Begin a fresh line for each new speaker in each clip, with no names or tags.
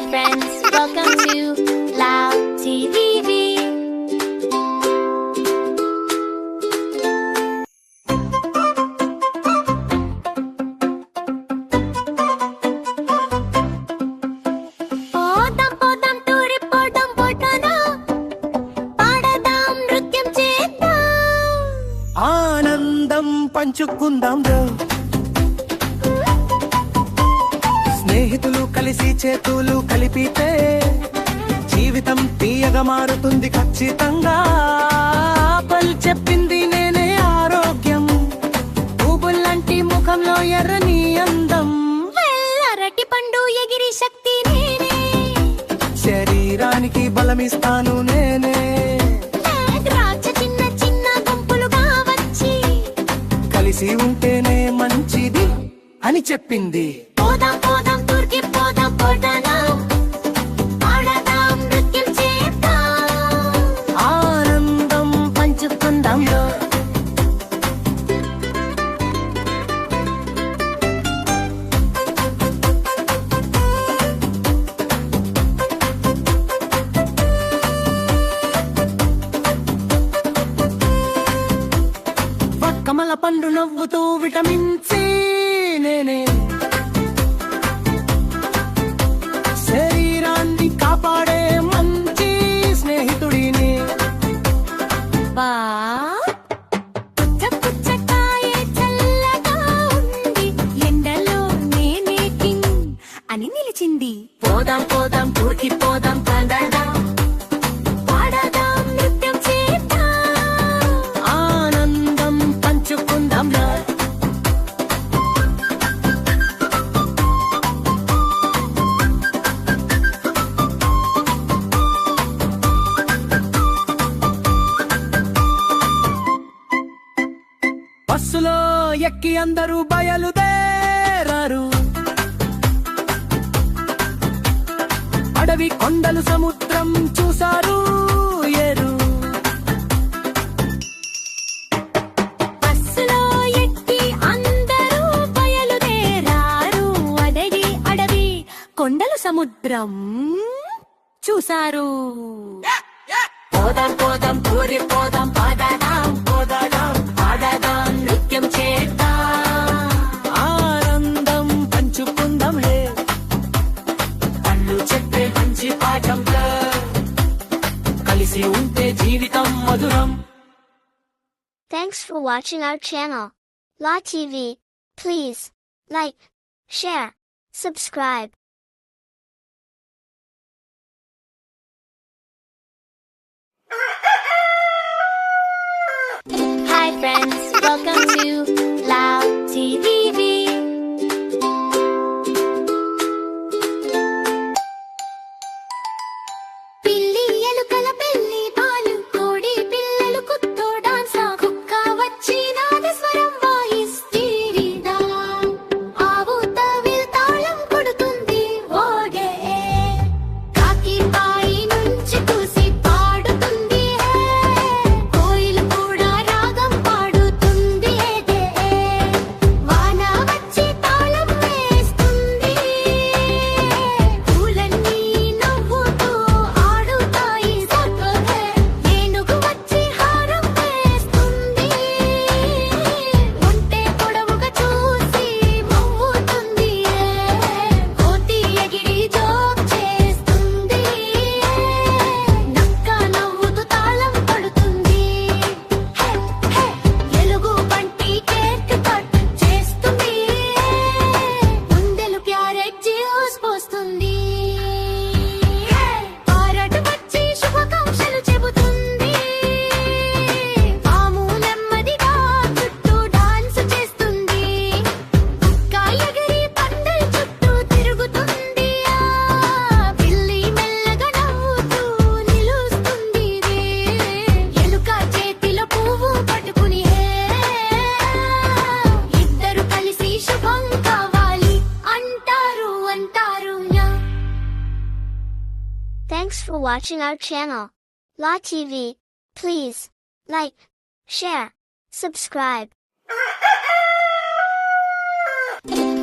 friends, welcome to Lao TVV. పోదాం పోదాం తూరిపోదాం పోటానా పాడదాం నృత్యం చేద్దాం
ఆనందం పంచుకుందాం రో స్నేహితులు కలిసి చేతులు కలిపితే జీవితం తీయగా మారుతుంది ఖచ్చితంగా పల్ చెప్పింది నేనే ఆరోగ్యం పువ్వుల్లాంటి ముఖంలో ఎర్రని అందం
అరటి పండు ఎగిరి శక్తి నేనే
శరీరానికి బలమిస్తాను నేనే
ద్రాక్ష చిన్న చిన్న గుంపులుగా వచ్చి
కలిసి ఉంటేనే మంచిది అని చెప్పింది
పోదాం పోదాం తూర్కి పోదాం పోటానా పాడదాం నృత్యం చేద్దాం
ఆనందం పంచుకుందాం రో కమల పండు నవ్వుతూ విటమిన్ సి నేనే శరీరాన్ని కాపాడే మంచి స్నేహితుడిని
వా పుచ్చకాయ చల్లగా ఉంది ఎండలో నేనే కింగ్ అని నిలిచింది
పోదాం పోదాం ఊరికి పోదాం పండదాం
పాడదాం నృత్యం చేద్దాం
ఆనందం పంచుకుందాం రా బస్సులో ఎక్కి అందరూ బయలుదేరారు అడవి కొండలు సముద్రం చూసారు ఏరు
బస్సులో ఎక్కి అందరూ బయలుదేరారు అడవి కొండలు సముద్రం చూసారు
పోదాం పోదాం ఊరి పోదాం పాడదాం పాడదాం నృత్యం చేద్దాం ఆనందం పంచుకుందాం హే కళ్ళు చెప్పే మంచి పాఠంలో కలిసి ఉంటే జీవితం మధురం.
Thanks for watching our channel, La TV. Please like, share, subscribe.
Hi friends, welcome to Lao TVV. పిల్లి ఎలుకల పెళ్లి పాలు కోడి పిల్లలు కుత్తో డాన్సా కుక్క వచ్చి నాదస్వరం వాయిస్తీరిదా ఆవు తవిల్ తాళం కొడుతుంది ఓగే కాకి పాయి నుంచి కూసి పాడుతుంది కోయిలు కూడా రాగం పాడుతుంది వాన వచ్చి తాళం వేస్తుంది పూలన్నీ నవ్వుతూ ఆడుతాయి ఏనుగు వచ్చి హారం వేస్తుంది ఉంటే పొడవుగా చూసి నవ్వుతుంది కోతి ఎగిరి జోక్ చేస్తుంది నక్క నవ్వుతూ తాళం పడుతుంది ఎలుగు బంటి కేక్ కట్ చేస్తుంది ముందెలు క్యారెట్ జ్యూస్ పోస్తుంది పారట్ వచ్చి శుభాకాంక్షలు చెబుతుంది పాము నెమ్మదిగా చుట్టూ డాన్స్ చేస్తుంది కుక్క ఎగిరి పందెల చుట్టూ తిరుగుతుంది పిల్లి మెల్లగా నవ్వుతూ నిలుస్తుంది ఎలుక చేతిలో పువ్వు పట్టుకుని ఇద్దరు కలిసి శుభం కావాలి అంటారు
Thanks for watching our channel, La TV. Please like, share, subscribe.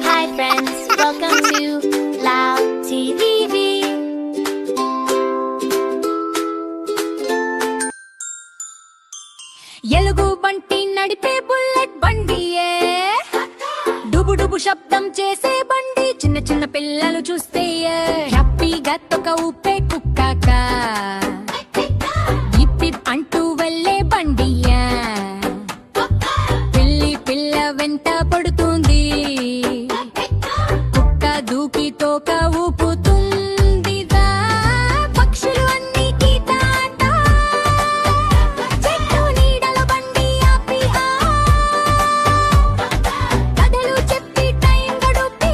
Hi friends, welcome to Lao TVV.
సింహపు శబ్దం చేసే బండి చిన్న చిన్న పిల్లలు చూస్తే హ్యాపీగా తొక ఊపే కుక్కాక ఇప్ ఇప్ అంటూ వెళ్ళే బండి పిల్లి పిల్ల వెంట పడుతుంది కుక్క దూకి తోక ఊపుతుందిగా పక్షులు అన్ని గీతాట చెట్టు నీడల బండి ఆపి కథలు చెప్పి టైం గడుపి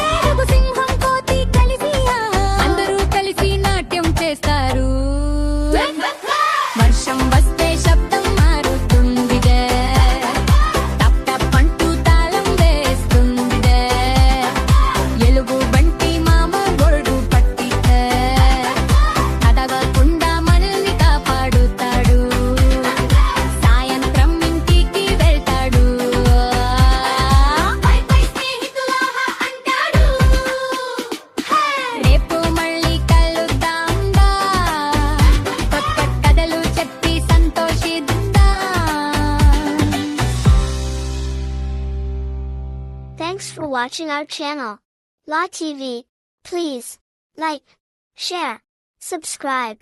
ఏనుగు సింహం కోతి కలిసి అందరూ కలిసి నాట్యం చేస్తారు వర్షం వస్తే శబ్దం మారుతుందిగా టప్ టప్ అంటూ తాళం వేస్తుందిగా ఎలుగు బంటి మామ గొడుగు పట్టితే కదగకుండా మనల్ని కాపాడుతాడు సాయంత్రం ఇంటికి వెళ్తాడు రేపు మళ్ళీ కలుద్దాంగా కొత్త కథలు చెప్పి సంతోషిద్దాం.
Thanks for watching our channel. Law TV. Please like, share, subscribe.